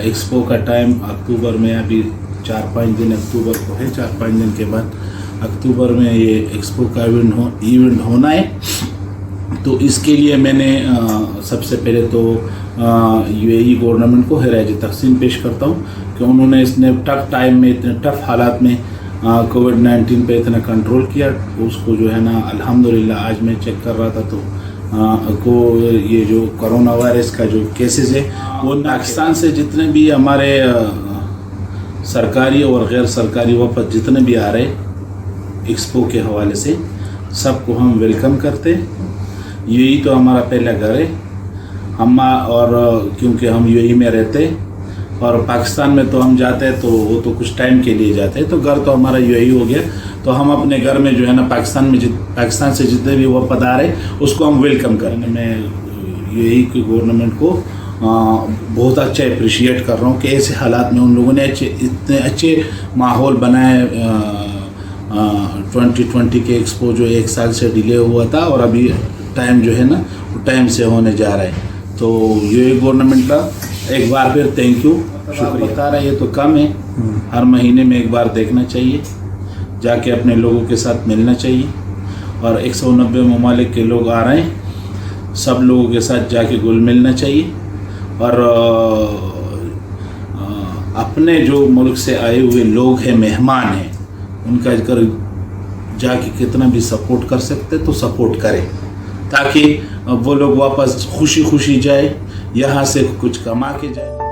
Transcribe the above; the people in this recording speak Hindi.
एक्सपो का टाइम अक्टूबर में, अभी 4-5 दिन अक्टूबर को है, 4-5 दिन के बाद अक्टूबर में ये एक्सपो का इवेंट होना है। तो इसके लिए मैंने सबसे पहले तो यूएई गवर्नमेंट को खैर तकसीम पेश करता हूँ कि उन्होंने इसने टफ टाइम में, इतने टफ हालात में कोविड-19 पे इतना कंट्रोल किया। उसको जो है ना अल्हम्दुलिल्लाह, आज मैं चेक कर रहा था तो को ये जो कोरोना वायरस का जो केसेस है वो पाकिस्तान से जितने भी हमारे सरकारी और गैर सरकारी वफद जितने भी आ रहे एक्सपो के हवाले से, सबको हम वेलकम करते। यही तो हमारा पहला घर है हम, और क्योंकि हम यूएई में रहते और पाकिस्तान में तो हम जाते हैं तो वो तो कुछ टाइम के लिए जाते हैं, तो घर तो हमारा यूएई हो गया। तो हम अपने घर में जो है ना पाकिस्तान से जितने भी वो पधार है उसको हम वेलकम करेंगे। मैं यूएई की गवर्नमेंट को बहुत अच्छा अप्रिशिएट कर रहा हूँ कि ऐसे हालात में उन लोगों ने इतने अच्छे माहौल बनाए। 2020 के एक्सपो जो 1 साल से डिले हुआ था और अभी टाइम जो है ना वो टाइम से होने जा रहा है। तो यूएई गवर्नमेंट का एक बार फिर थैंक यू, शुक्रिया। बता रहा है ये तो कम है, हर महीने में एक बार देखना चाहिए, जाके अपने लोगों के साथ मिलना चाहिए। और 190 ममालिक के लोग आ रहे हैं, सब लोगों के साथ जाके घुल मिलना चाहिए। और अपने जो मुल्क से आए हुए लोग हैं, मेहमान हैं, उनका अगर जाके कितना भी सपोर्ट कर सकते तो सपोर्ट करें, ताकि वो लोग वापस खुशी खुशी जाए, यहाँ से कुछ कमा के जाए।